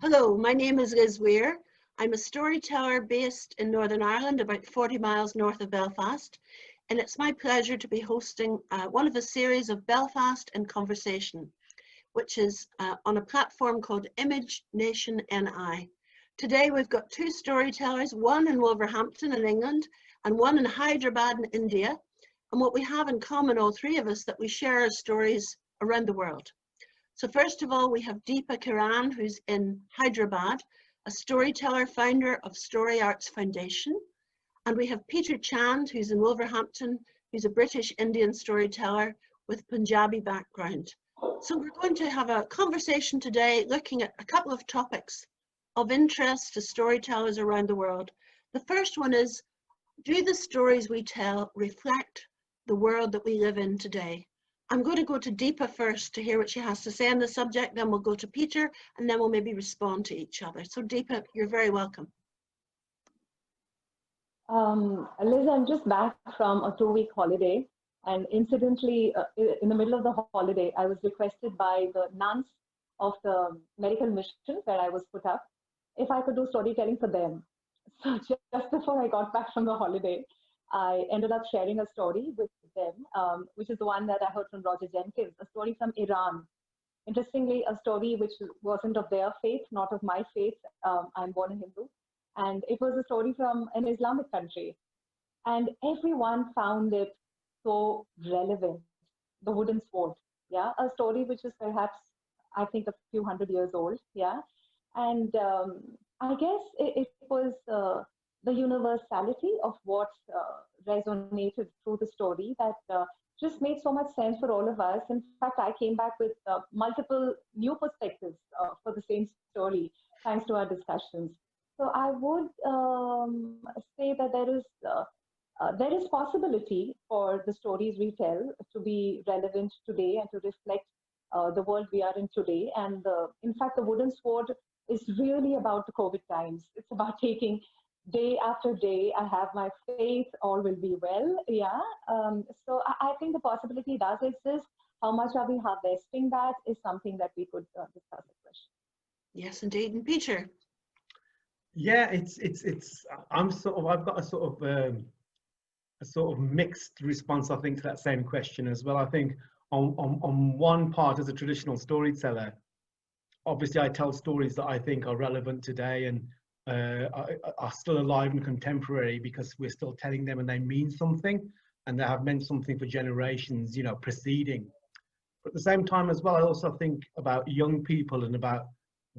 Hello, my name is Liz Weir. I'm a storyteller based in Northern Ireland, about 40 miles north of Belfast, and it's my pleasure to be hosting one of a series of Belfast in Conversation, which is on a platform called ImageNation NI. Today we've got two storytellers, one in Wolverhampton in England and one in Hyderabad in India, and what we have in common, all three of us, that we share our stories around the world. So first of all, we have Deepa Kiran, who's in Hyderabad, a storyteller, founder of Story Arts Foundation. And we have Peter Chand, who's in Wolverhampton, who's a British Indian storyteller with Punjabi background. So we're going to have a conversation today looking at a couple of topics of interest to storytellers around the world. The first one is, do the stories we tell reflect the world that we live in today? I'm going to go to Deepa first to hear what she has to say on the subject, then we'll go to Peter, and then we'll maybe respond to each other. So Deepa, you're very welcome. Liz, I'm just back from a 2-week holiday, and incidentally, in the middle of the holiday, I was requested by the nuns of the medical mission where I was put up if I could do storytelling for them. So just before I got back from the holiday, I ended up sharing a story with them, which is the one that I heard from Roger Jenkins, a story from Iran. Interestingly, a story which wasn't of their faith, not of my faith. I'm born a Hindu. And it was a story from an Islamic country. And everyone found it so relevant. The Wooden Sword, yeah? A story which is perhaps, I think, a few hundred years old, yeah? And I guess it was the universality of what resonated through the story that just made so much sense for all of us. In fact, I came back with multiple new perspectives for the same story, thanks to our discussions. So I would say that there is possibility for the stories we tell to be relevant today and to reflect the world we are in today. And in fact, the Wooden Sword is really about the COVID times. It's about taking day after day, I have my faith, all will be well, yeah. So I think the possibility does exist. How much are we harvesting that is something that we could discuss the question. Yes, indeed. And Peter? Yeah, I've got a sort of mixed response, I think, to that same question as well. I think on one part, as a traditional storyteller, obviously I tell stories that I think are relevant today and are still alive and contemporary because we're still telling them and they mean something and they have meant something for generations, preceding. But at the same time as well, I also think about young people and about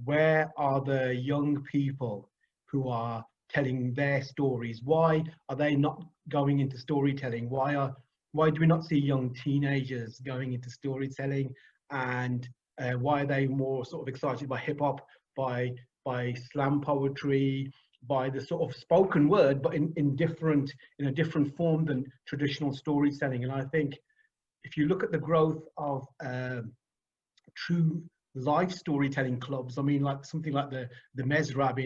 where are the young people who are telling their stories? Why are they not going into storytelling? Why do we not see young teenagers going into storytelling? And why are they more sort of excited by hip hop, by slam poetry, by the sort of spoken word, but in a different form than traditional storytelling? And I think if you look at the growth of true life storytelling clubs, I mean, like something like the Mesrab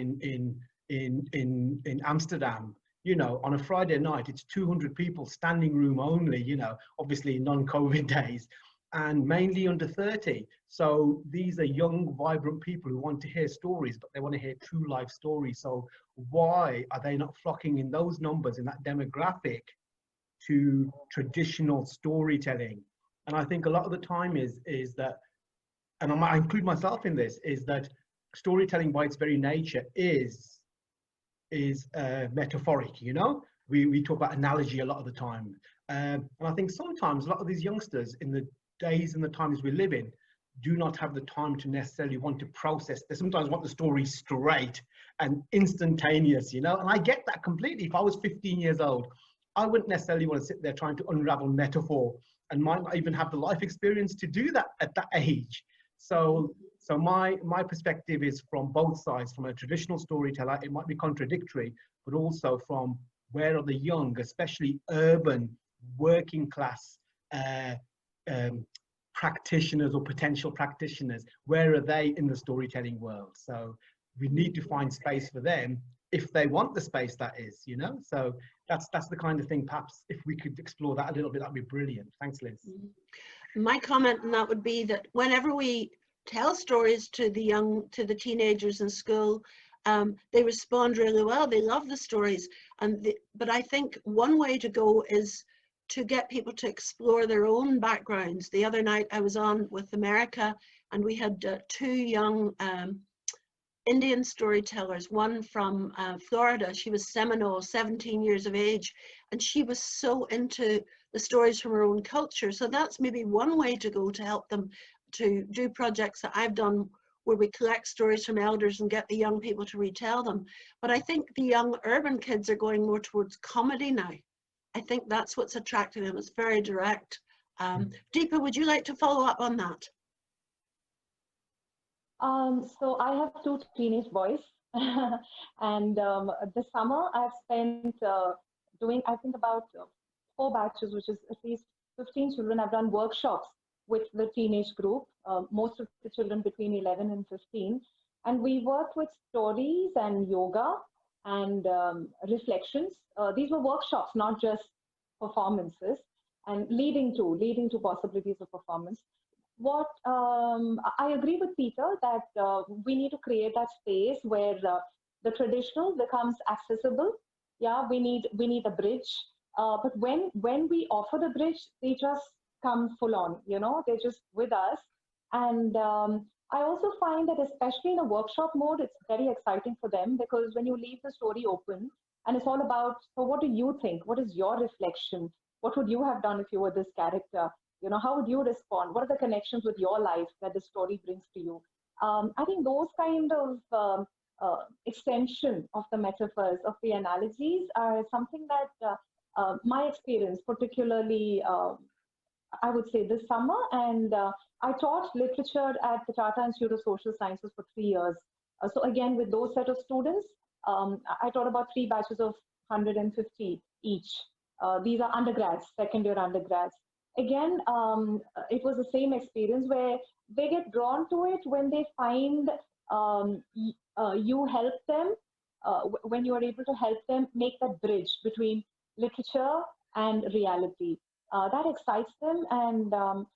in Amsterdam, on a Friday night, it's 200 people, standing room only, obviously non-COVID days, and mainly under 30. So these are young, vibrant people who want to hear stories, but they want to hear true life stories. So why are they not flocking in those numbers, in that demographic, to traditional storytelling? And I think a lot of the time is that, and I include myself in this, is that storytelling by its very nature is metaphoric. We talk about analogy a lot of the time. And I think sometimes a lot of these youngsters in the days and the times we live in do not have the time to necessarily want to process. They sometimes want the story straight and instantaneous, and I get that completely. If I was 15 years old, I wouldn't necessarily want to sit there trying to unravel metaphor and might not even have the life experience to do that at that age. So my perspective is from both sides. From a traditional storyteller, it might be contradictory, but also from where are the young, especially urban, working class practitioners or potential practitioners, where are they in the storytelling world? So we need to find space for them if they want the space, that is, so that's the kind of thing. Perhaps if we could explore that a little bit, that'd be brilliant. Thanks, Liz. My comment on that would be that whenever we tell stories to the teenagers in school, they respond really well. They love the stories. But I think one way to go is to get people to explore their own backgrounds. The other night I was on with America, and we had two young Indian storytellers, one from Florida. She was Seminole, 17 years of age, and she was so into the stories from her own culture. So that's maybe one way to go to help them to do projects that I've done, where we collect stories from elders and get the young people to retell them. But I think the young urban kids are going more towards comedy now. I think that's what's attracting them. It's very direct. Deepa, would you like to follow up on that? So I have two teenage boys, and this summer I've spent doing, I think, about 4 batches, which is at least 15 children. I've done workshops with the teenage group, most of the children between 11 and 15. And we worked with stories and yoga and reflections. These were workshops, not just performances, and leading to possibilities of performance. What I agree with Peter that we need to create that space where the traditional becomes accessible. Yeah, we need a bridge. But when we offer the bridge, they just come full on, you know, they're just with us. And I also find that especially in a workshop mode, it's very exciting for them, because when you leave the story open and it's all about, so what do you think? What is your reflection? What would you have done if you were this character? You know, how would you respond? What are the connections with your life that the story brings to you? I think those kind of extension of the metaphors, of the analogies, are something that my experience, particularly, I would say this summer, and I taught literature at the Tata Institute of Social Sciences for 3 years. So again, with those set of students, I taught about 3 batches of 150 each. These are undergrads, second-year undergrads. Again, it was the same experience where they get drawn to it when they find you help them, when you are able to help them make that bridge between literature and reality. That excites them, and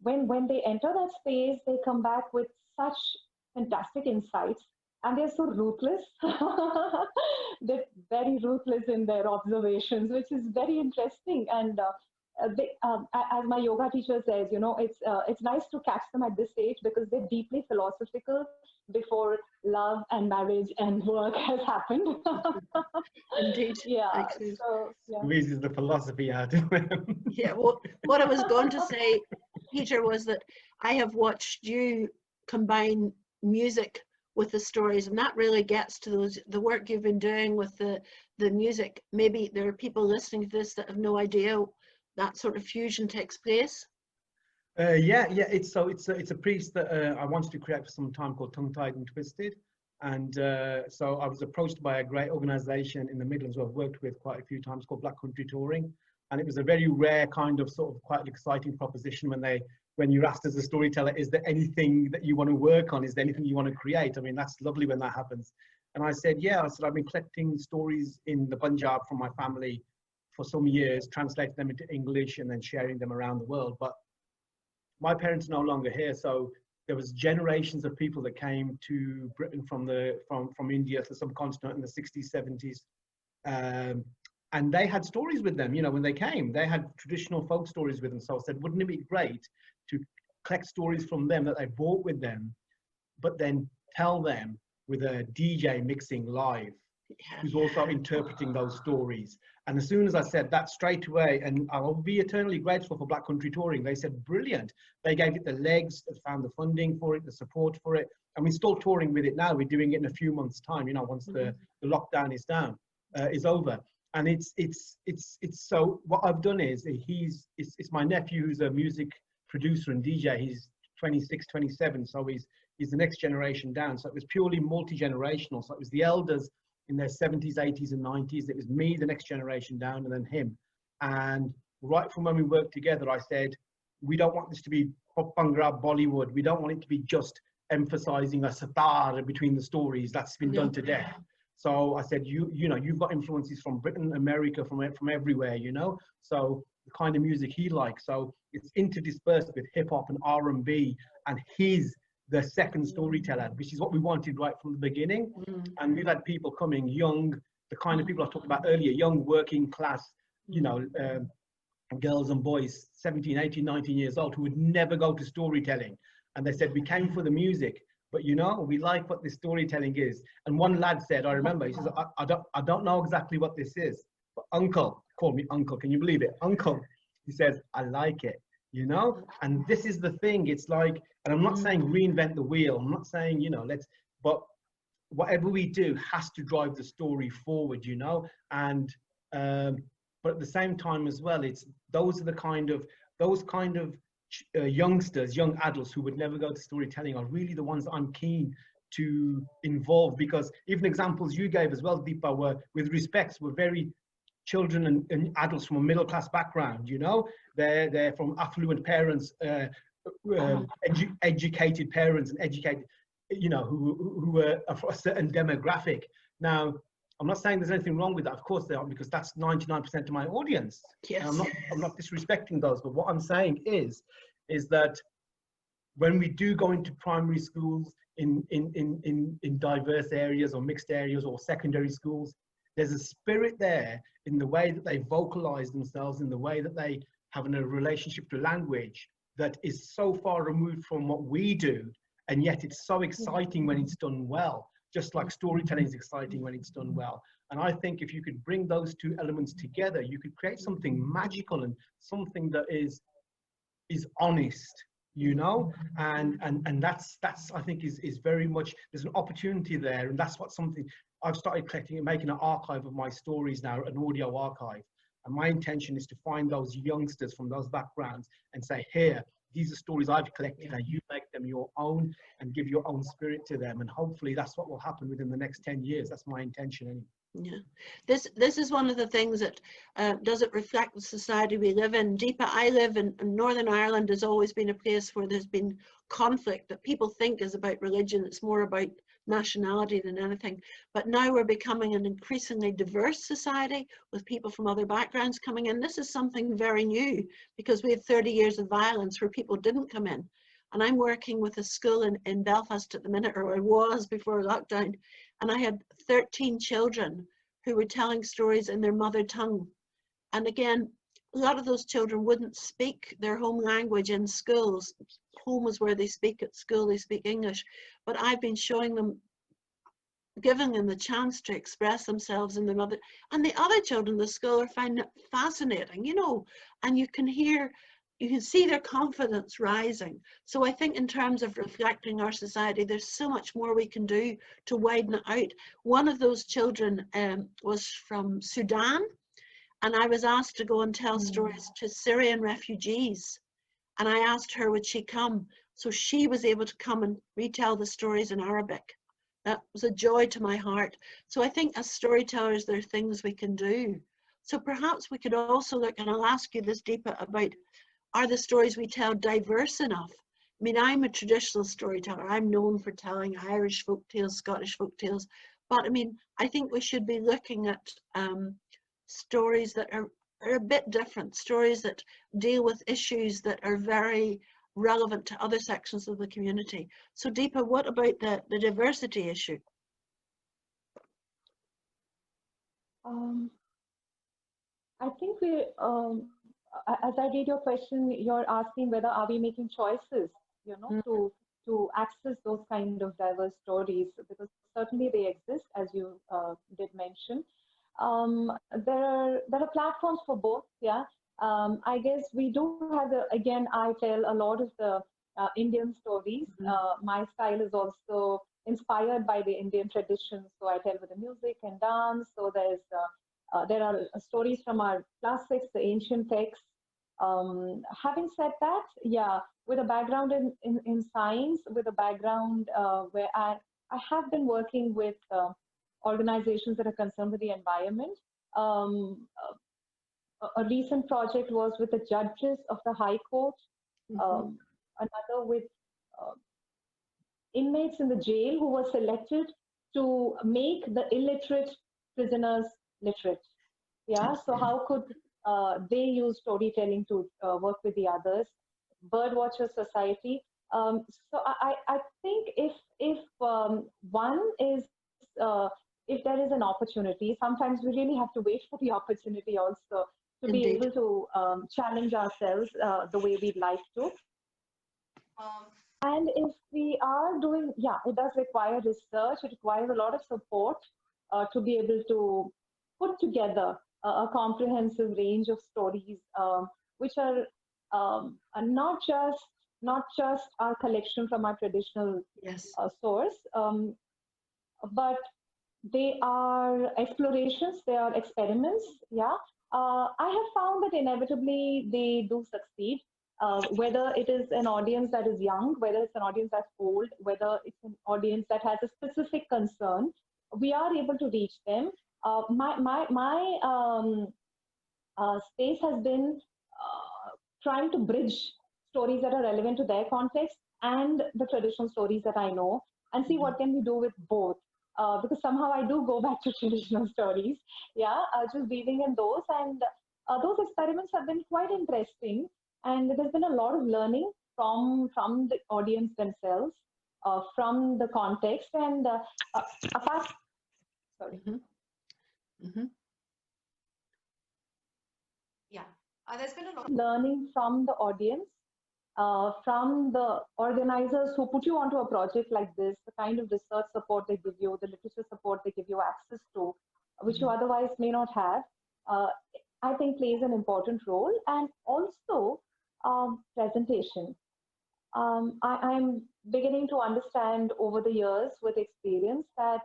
when they enter that space, they come back with such fantastic insights, and they're so ruthless. They're very ruthless in their observations, which is very interesting. And as my yoga teacher says, you know, it's nice to catch them at this stage, because they're deeply philosophical before love and marriage and work has happened. Indeed. Yeah. So, yeah. Squeezes the philosophy out of them. Yeah, well, what I was going to say, Peter, was that I have watched you combine music with the stories, and that really gets to the work you've been doing with the music. Maybe there are people listening to this that have no idea that sort of fusion takes place. Yeah, it's a piece that I wanted to create for some time called Tongue Tied and Twisted, and so I was approached by a great organisation in the Midlands who I've worked with quite a few times, called Black Country Touring, and it was a very rare kind of sort of quite an exciting proposition when you're asked as a storyteller, is there anything that you want to work on? Is there anything you want to create? I mean, that's lovely when that happens. And I said, yeah. I said, I've been collecting stories in the Punjab from my family for some years, translating them into English and then sharing them around the world. But my parents are no longer here, so there was generations of people that came to Britain from India to the subcontinent in the 60s, 70s, and they had stories with them. You know, when they came, they had traditional folk stories with them. So I said, wouldn't it be great to collect stories from them that they brought with them, but then tell them with a DJ mixing live, who's also interpreting those stories. And as soon as I said that, straight away, and I'll be eternally grateful for Black Country Touring, they said, brilliant. They gave it the legs, they found the funding for it, the support for it. And we're still touring with it now. We're doing it in a few months' time, you know, once the lockdown is over. And it's so what I've done is, it's my nephew who's a music producer and DJ. He's 26, 27, so he's the next generation down. So it was purely multi-generational. So it was the elders in their 70s, 80s and 90s. It was me, the next generation down, and then him. And right from when we worked together, I said, we don't want this to be pop Bhangra Bollywood. We don't want it to be just emphasizing a satar between the stories. That's been done to death. So I said, you know, you've got influences from Britain, America, from everywhere, you know. So the kind of music he likes. So it's interdispersed with hip hop and R&B and his the second storyteller, which is what we wanted right from the beginning. And we've had people coming young, the kind of people I talked about earlier, young working class, you know, girls and boys, 17, 18, 19 years old, who would never go to storytelling. And they said, we came for the music, but you know, we like what this storytelling is. And one lad said, I remember, he says, I don't know exactly what this is, but uncle, called me uncle, can you believe it? Uncle, he says, I like it, you know? And this is the thing, it's like, and I'm not saying reinvent the wheel, I'm not saying, you know, but whatever we do has to drive the story forward, you know? And, but at the same time as well, it's, those kind of youngsters, young adults who would never go to storytelling are really the ones that I'm keen to involve, because even examples you gave as well, Deepa, were, with respects, were very children and adults from a middle class background, you know, they're from affluent parents, educated parents and educated, you know, who were of a certain demographic. Now, I'm not saying there's anything wrong with that. Of course there are, because that's 99% of my audience. Yes. I'm not disrespecting those, but what I'm saying is that when we do go into primary schools in diverse areas or mixed areas or secondary schools, there's a spirit there in the way that they vocalize themselves, in the way that they have a relationship to language that is so far removed from what we do, and yet it's so exciting when it's done well. Just like storytelling is exciting when it's done well. And I think if you could bring those two elements together, you could create something magical and something that is honest, you know? And that's I think is very much, there's an opportunity there. And that's what something I've started collecting and making an archive of my stories now, an audio archive. And my intention is to find those youngsters from those backgrounds and say, here, these are stories I've collected, and you make them your own and give your own spirit to them. And hopefully that's what will happen within the next 10 years. That's my intention anyway. Yeah, this is one of the things that doesn't reflect the society we live in. Deepa, I live in Northern Ireland. Has always been a place where there's been conflict that people think is about religion. It's more about nationality than anything. But now we're becoming an increasingly diverse society with people from other backgrounds coming in. This is something very new, because we had 30 years of violence where people didn't come in. And I'm working with a school in Belfast at the minute, or I was before lockdown, and I had 13 children who were telling stories in their mother tongue. And again, a lot of those children wouldn't speak their home language in schools. Home is where they speak, at school they speak English. But I've been showing them, giving them the chance to express themselves in their mother. And the other children in the school are finding it fascinating, you know, and you can see their confidence rising. So I think in terms of reflecting our society, there's so much more we can do to widen it out. One of those children was from Sudan, and I was asked to go and tell stories to Syrian refugees. And I asked her, would she come? So she was able to come and retell the stories in Arabic. That was a joy to my heart. So I think as storytellers, there are things we can do. So perhaps we could also look, and I'll ask you this, Deepa, about, are the stories we tell diverse enough? I mean, I'm a traditional storyteller. I'm known for telling Irish folktales, Scottish folktales. But I mean, I think we should be looking at stories that are a bit different, stories that deal with issues that are very relevant to other sections of the community. So Deepa, what about the diversity issue? I think we, as I read your question, you're asking whether are we making choices, you know, to access those kind of diverse stories, because certainly they exist, as you did mention. There are platforms for both, yeah. I guess we do have, again, I tell a lot of the Indian stories. My style is also inspired by the Indian tradition, so I tell with the music and dance. So there are stories from our classics, the ancient texts. Having said that, yeah, with a background in science, with a background where I have been working with organizations that are concerned with the environment. A recent project was with the judges of the High Court, another with inmates in the jail who were selected to make the illiterate prisoners literate. Yeah, so how could they use storytelling to work with the others? Birdwatcher Society. So I opportunity. Sometimes we really have to wait for the opportunity also to be Indeed. able to challenge ourselves the way we'd like to. And if we are doing, yeah, it does require research. It requires a lot of support to be able to put together a comprehensive range of stories, which are not just our collection from our traditional Yes. source, but they are explorations, they are experiments. Yeah, I have found that inevitably they do succeed. Whether it is an audience that is young, whether it's an audience that's old, whether it's an audience that has a specific concern, we are able to reach them. My space has been trying to bridge stories that are relevant to their context and the traditional stories that I know, and see what can we do with both. Because somehow I do go back to traditional stories, yeah, just weaving in those, and those experiments have been quite interesting, and there's been a lot of learning from the audience themselves, from the context, and apart. Sorry. Yeah, there's been a lot of learning from the audience, from the organizers who put you onto a project like this, the kind of research support they give you, the literature support they give you access to, which you otherwise may not have, I think plays an important role. And also presentation. I'm beginning to understand over the years with experience that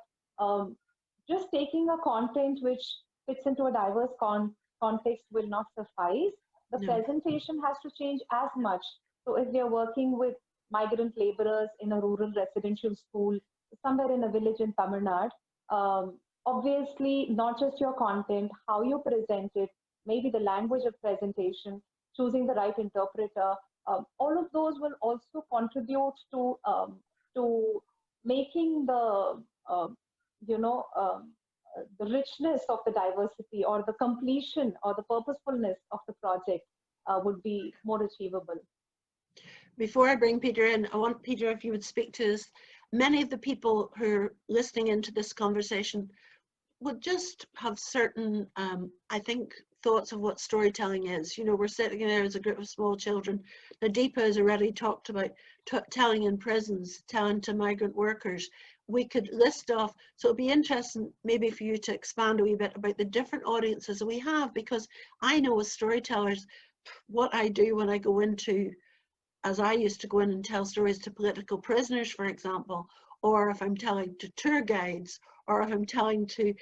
just taking a content which fits into a diverse context will not suffice. The presentation has to change as much. So if we are working with migrant laborers in a rural residential school, somewhere in a village in Tamil Nadu, obviously not just your content, how you present it, maybe the language of presentation, choosing the right interpreter, all of those will also contribute to making the the richness of the diversity, or the completion or the purposefulness of the project would be more achievable. Before I bring Peter in, I want Peter, if you would speak to us. Many of the people who are listening into this conversation would just have certain, I think, thoughts of what storytelling is. You know, we're sitting there as a group of small children. Nadeepa has already talked about telling in prisons, telling to migrant workers. We could list off, so it'd be interesting maybe for you to expand a wee bit about the different audiences that we have, because I know as storytellers, what I do when I go into, as I used to go in and tell stories to political prisoners, for example, or if I'm telling to tour guides, or if I'm telling to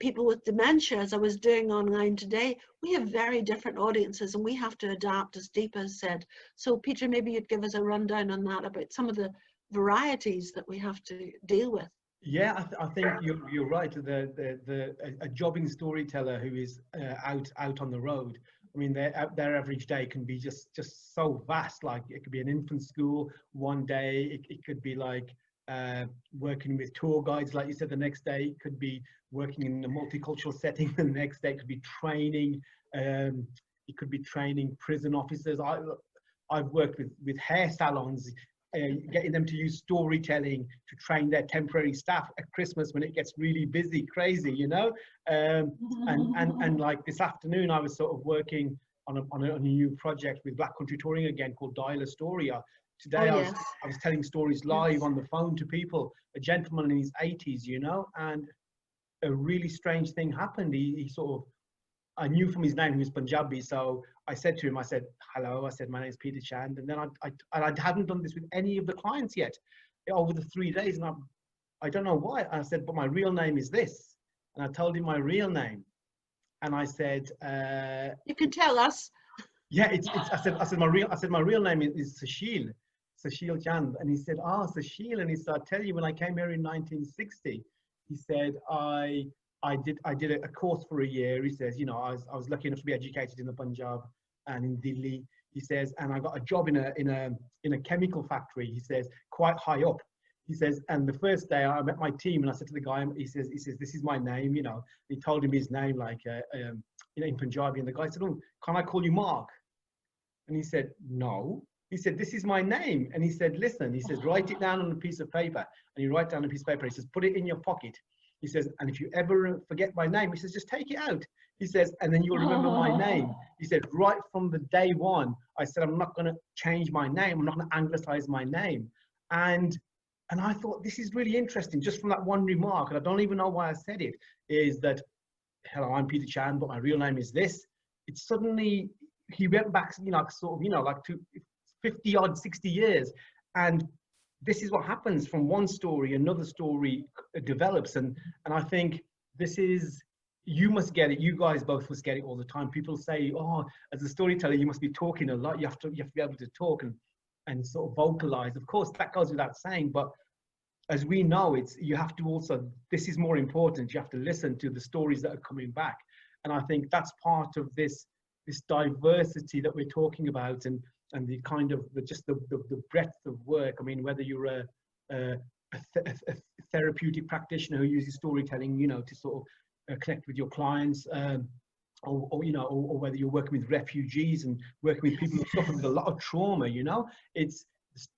people with dementia, as I was doing online today, we have very different audiences and we have to adapt, as Deepa said. So Peter, maybe you'd give us a rundown on that, about some of the varieties that we have to deal with. Yeah, I think you're right. A jobbing storyteller who is out on the road, I mean, their average day can be just so vast. Like, it could be an infant school one day, it could be like working with tour guides, like you said, the next day. It could be working in a multicultural setting the next day. It could be training. It could be training prison officers. I've worked with hair salons, getting them to use storytelling to train their temporary staff at Christmas when it gets really busy, crazy, you know. And like this afternoon, I was sort of working on a new project with Black Country Touring again, called Dial a Story. Today, I was telling stories live on the phone to people. A gentleman in his 80s, you know, and a really strange thing happened. He sort of, I knew from his name he was Punjabi, so I said to him, I said, hello, I said, my name is Peter Chand, and then I hadn't done this with any of the clients yet over the 3 days, and I don't know why. I said, but my real name is this, and I told him my real name, and I said, you can tell us. Yeah, I said my real name is Sashil Chand, and he said, Sashil, and he said, I'll tell you, when I came here in 1960, he said, I did a course for a year. He says, you know, I was lucky enough to be educated in the Punjab and in Delhi. He says, and I got a job in a chemical factory. He says, quite high up. He says, and the first day I met my team, and I said to the guy, he says, this is my name, you know. He told him his name, like, you know, in Punjabi, and the guy said, oh, can I call you Mark? And he said, no. He said, this is my name. And he said, listen, he says, write it down on a piece of paper. And he write down a piece of paper. He says, put it in your pocket. He says, and if you ever forget my name, he says, just take it out. He says, and then you'll remember my name. He said, right from the day one, I said, I'm not going to change my name. I'm not going to anglicize my name. And I thought, this is really interesting, just from that one remark, and I don't even know why I said it, is that, hello, I'm Peter Chan, but my real name is this. It's suddenly, he went back, sort of, like to 50 odd, 60 years. And this is what happens from one story, another story develops. And I think this is, you must get it. You guys both must get it all the time. People say, oh, as a storyteller, you must be talking a lot. You have to be able to talk and sort of vocalize. Of course, that goes without saying, but as we know, you have to also, this is more important. You have to listen to the stories that are coming back. And I think that's part of this diversity that we're talking about, and the kind of the breadth of work. I mean, whether you're a therapeutic practitioner who uses storytelling, to sort of connect with your clients, or whether you're working with refugees and working with people who suffer with a lot of trauma, it's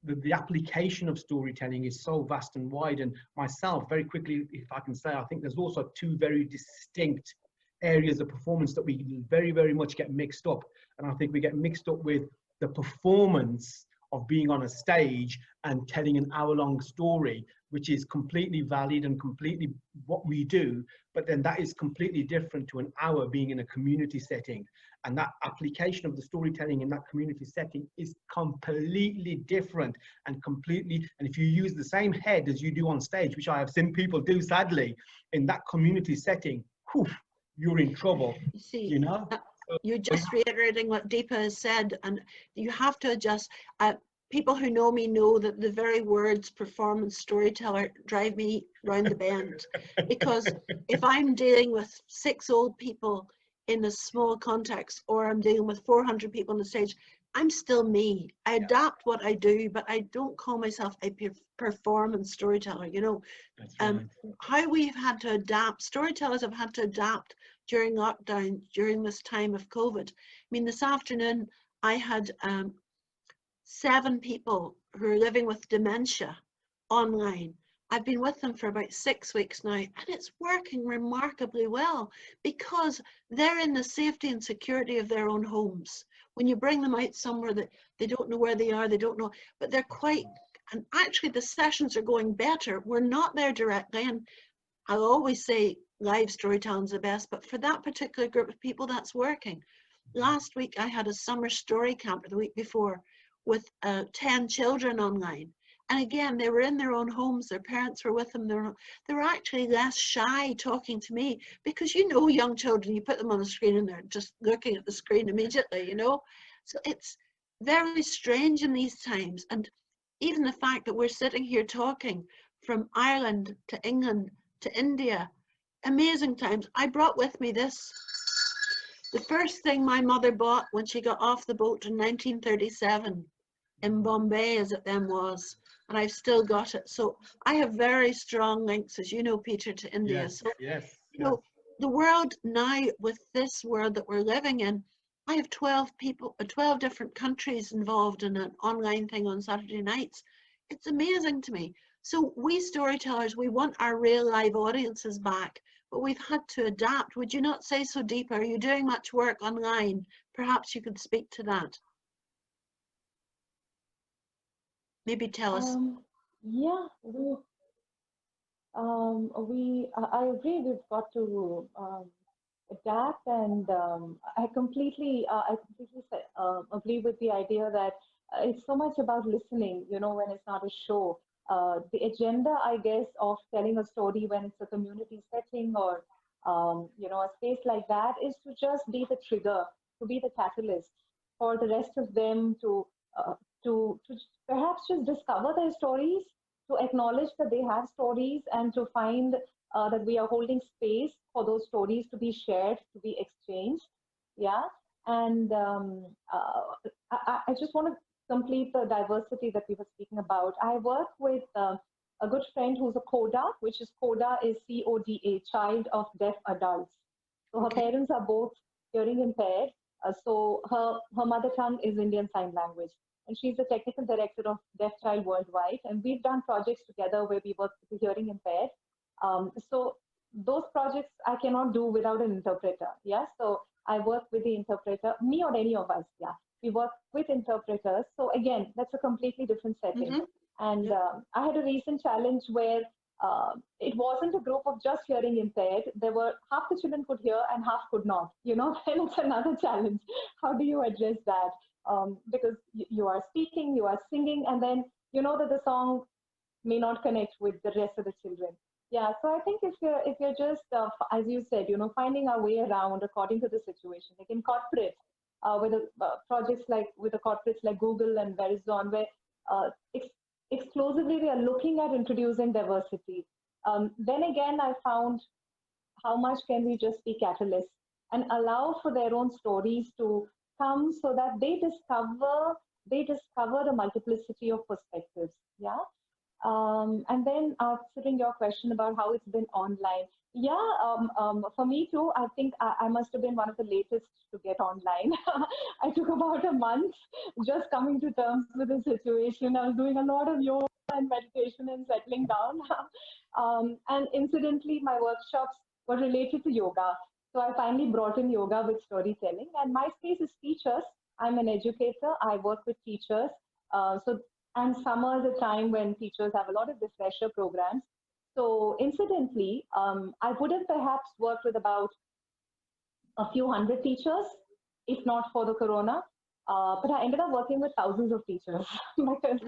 the application of storytelling is so vast and wide. And myself, very quickly, if I can say, I think there's also two very distinct areas of performance that we very, very much get mixed up. And I think we get mixed up with the performance of being on a stage and telling an hour-long story, which is completely valid and completely what we do, but then that is completely different to an hour being in a community setting. And that application of the storytelling in that community setting is completely different and if you use the same head as you do on stage, which I have seen people do sadly, in that community setting, whew, you're in trouble, See, So, you're just reiterating what Deepa has said, and you have to adjust. People who know me know that the very words performance storyteller drive me round the bend, because if I'm dealing with 6 old people in a small context, or I'm dealing with 400 people on the stage, I'm still me. I adapt what I do, but I don't call myself a performance storyteller. That's right. How we've had to adapt, storytellers have had to adapt during lockdown, during this time of COVID. I mean, this afternoon I had 7 people who are living with dementia online. I've been with them for about 6 weeks now, and it's working remarkably well because they're in the safety and security of their own homes. When you bring them out somewhere that they don't know where they are, they don't know, but they're quite, and actually the sessions are going better. We're not there directly, and I'll always say live storytelling is the best, but for that particular group of people, that's working. Last week, I had a summer story camp, the week before, with 10 children online. And again, they were in their own homes, their parents were with them. They were actually less shy talking to me, because young children, you put them on the screen and they're just looking at the screen immediately, So it's very strange in these times. And even the fact that we're sitting here talking from Ireland to England to India, amazing times. I brought with me this. The first thing my mother bought when she got off the boat in 1937 in Bombay, as it then was, and I've still got it. So I have very strong links, as you know, Peter, to India. Yes, so yes. The world now, with this world that we're living in, I have 12 different countries involved in an online thing on Saturday nights. It's amazing to me. So we storytellers, we want our real live audiences back, but we've had to adapt. Would you not say so, Deepa? Are you doing much work online? Perhaps you could speak to that. Maybe tell us. Yeah, I agree. We've got to adapt, and I completely agree with the idea that it's so much about listening. When it's not a show. The agenda, I guess, of telling a story when it's a community setting or a space like that is to just be the trigger, to be the catalyst for the rest of them to perhaps just discover their stories, to acknowledge that they have stories, and to find that we are holding space for those stories to be shared, to be exchanged. Yeah. And I just want to complete the diversity that we were speaking about. I work with a good friend who's a CODA, which is CODA is CODA, Child of Deaf Adults. So her parents are both hearing impaired. So her mother tongue is Indian Sign Language. And she's the technical director of Deaf Child Worldwide. And we've done projects together where we work with the hearing impaired. So those projects I cannot do without an interpreter. Yeah, so I work with the interpreter, me or any of us. Yeah, we work with interpreters. So again, that's a completely different setting. Mhm. And Yeah. I had a recent challenge where it wasn't a group of just hearing impaired. There were half the children could hear and half could not. You know, then it's another challenge. How do you address that? Because you are speaking, you are singing, and then you know that the song may not connect with the rest of the children. Yeah, so I think if you're just as you said, you know, finding our way around according to the situation. Like in corporate, with projects like with the corporates like Google and Verizon, where exclusively they are looking at introducing diversity. Then again, I found how much can we just be catalysts and allow for their own stories to come so that they discover the multiplicity of perspectives. Yeah. And then answering your question about how it's been online. Yeah, for me too, I think I must have been one of the latest to get online. I took about a month just coming to terms with the situation. I was doing a lot of yoga and meditation and settling down. And incidentally, my workshops were related to yoga. So I finally brought in yoga with storytelling. And my space is teachers. I'm an educator. I work with teachers. And summer is a time when teachers have a lot of refresher programs. So incidentally, I would have perhaps worked with about a few hundred teachers, if not for the corona. But I ended up working with thousands of teachers because,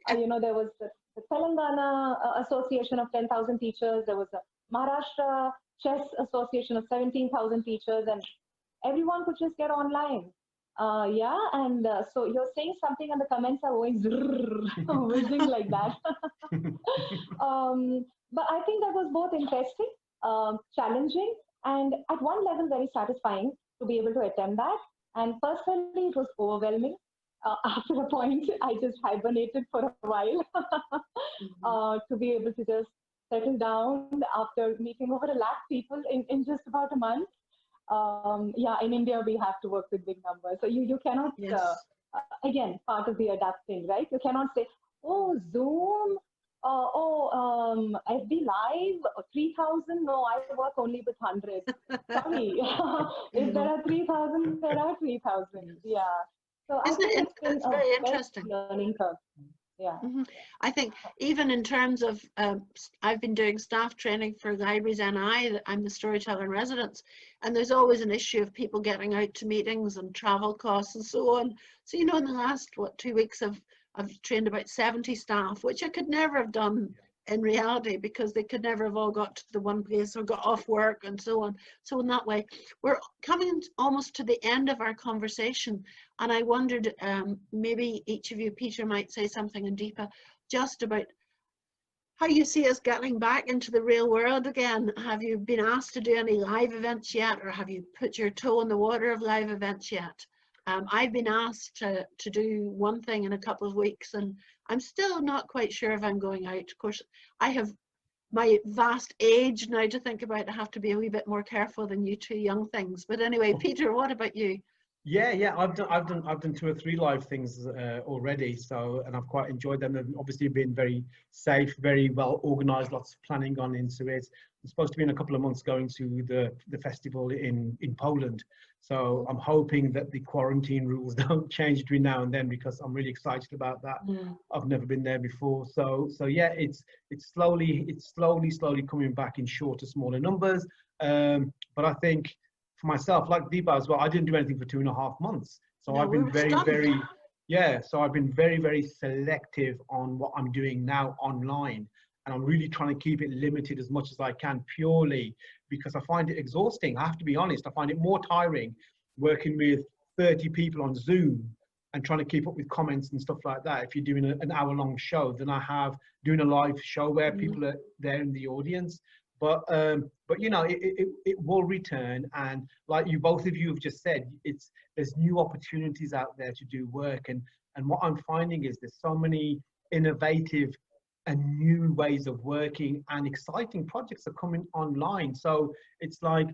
there was the Telangana Association of 10,000 teachers. There was a Maharashtra Chess Association of 17,000 teachers, and everyone could just get online. Yeah, and so you're saying something and the comments are going whizzing like that. But I think that was both interesting, challenging, and at one level very satisfying to be able to attempt that. And personally, it was overwhelming. After a point, I just hibernated for a while to be able to just settle down after meeting over 1 lakh people in just about a month. Yeah, in India, we have to work with big numbers. So you cannot, Yes. again, part of the adapting, right? You cannot say, oh, Zoom, FB Live, 3,000. No, I work only with 100. Sorry. If there are 3,000, there are 3,000. Yeah. So I think it's been It's a very very interesting. learning curve. Yeah. I think even in terms of, I've been doing staff training for Libraries NI, I'm the storyteller in residence, and there's always an issue of people getting out to meetings and travel costs and so on. So, in the last, 2 weeks, I've trained about 70 staff, which I could never have done in reality because they could never have all got to the one place or got off work and so on. So in that way, we're coming almost to the end of our conversation. And I wondered, maybe each of you, Peter, might say something, and Deepa, just about how you see us getting back into the real world again. Have you been asked to do any live events yet, or have you put your toe in the water of live events yet? I've been asked to do one thing in a couple of weeks, and I'm still not quite sure if I'm going out. Of course, I have my vast age now to think about. I have to be a wee bit more careful than you two young things. But anyway, Peter, what about you? Yeah, I've done 2 or 3 live things already. So, and I've quite enjoyed them. They've obviously been very safe, very well organised, lots of planning gone into it. I'm supposed to be in a couple of months going to the festival in Poland. So I'm hoping that the quarantine rules don't change between now and then, because I'm really excited about that. I've never been there before. So yeah, it's slowly coming back in shorter, smaller numbers. But I think, for myself, like Deepa as well, I didn't do anything for 2.5 months. So I've been I've been very selective on what I'm doing now online. And I'm really trying to keep it limited as much as I can, purely because I find it exhausting. I have to be honest. I find it more tiring working with 30 people on Zoom and trying to keep up with comments and stuff like that, if you're doing an hour-long show, than I have doing a live show where people are there in the audience. But it will return, and like both of you have just said, there's new opportunities out there to do work, and what I'm finding is there's so many innovative and new ways of working, and exciting projects are coming online. So it's like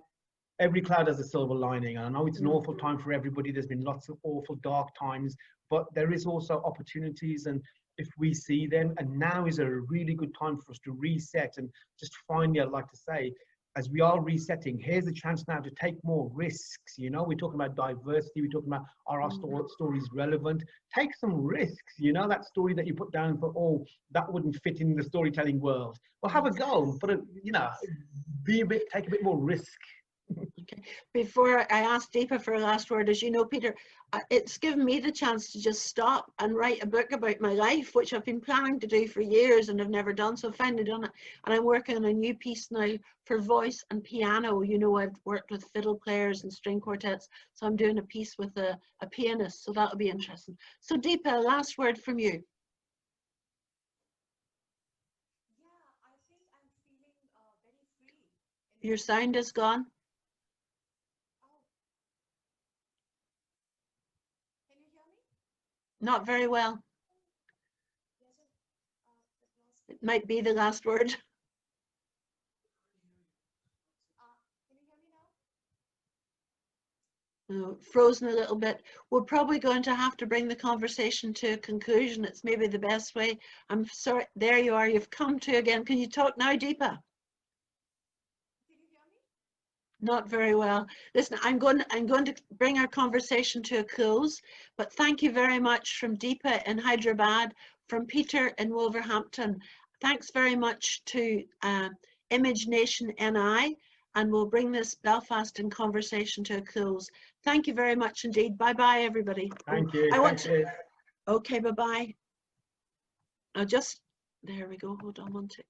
every cloud has a silver lining. And I know it's an awful time for everybody. There's been lots of awful dark times, but there is also opportunities, and if we see them, and now is a really good time for us to reset and just finally, I'd like to say, as we are resetting, here's a chance now to take more risks. You know, we're talking about diversity, we're talking about, are our stories relevant? Take some risks. You know, that story that you put down for, oh, that wouldn't fit in the storytelling world. Well, have a go, but you know, take a bit more risk. Okay. Before I ask Deepa for a last word, as you know, Peter, it's given me the chance to just stop and write a book about my life, which I've been planning to do for years and have never done. So I've finally done it. And I'm working on a new piece now for voice and piano. You know, I've worked with fiddle players and string quartets. So I'm doing a piece with a pianist. So that'll be interesting. So Deepa, last word from you. Yeah, I think I'm feeling very free. Your sound is gone. Can you hear me? Not very well. Yes, sir. It might be the last word. Can you hear me now? Frozen a little bit. We're probably going to have to bring the conversation to a conclusion. It's maybe the best way. I'm sorry. There you are. You've come to again. Can you talk now, Deepa? Can you hear me? Not very well. Listen, I'm going to bring our conversation to a close, but thank you very much from Deepa in Hyderabad, from Peter in Wolverhampton. Thanks very much to ImageNation NI, and we'll bring this Belfast in conversation to a close. Thank you very much indeed. Bye-bye, everybody. Thank you. Okay, bye-bye. There we go. Hold on one tick.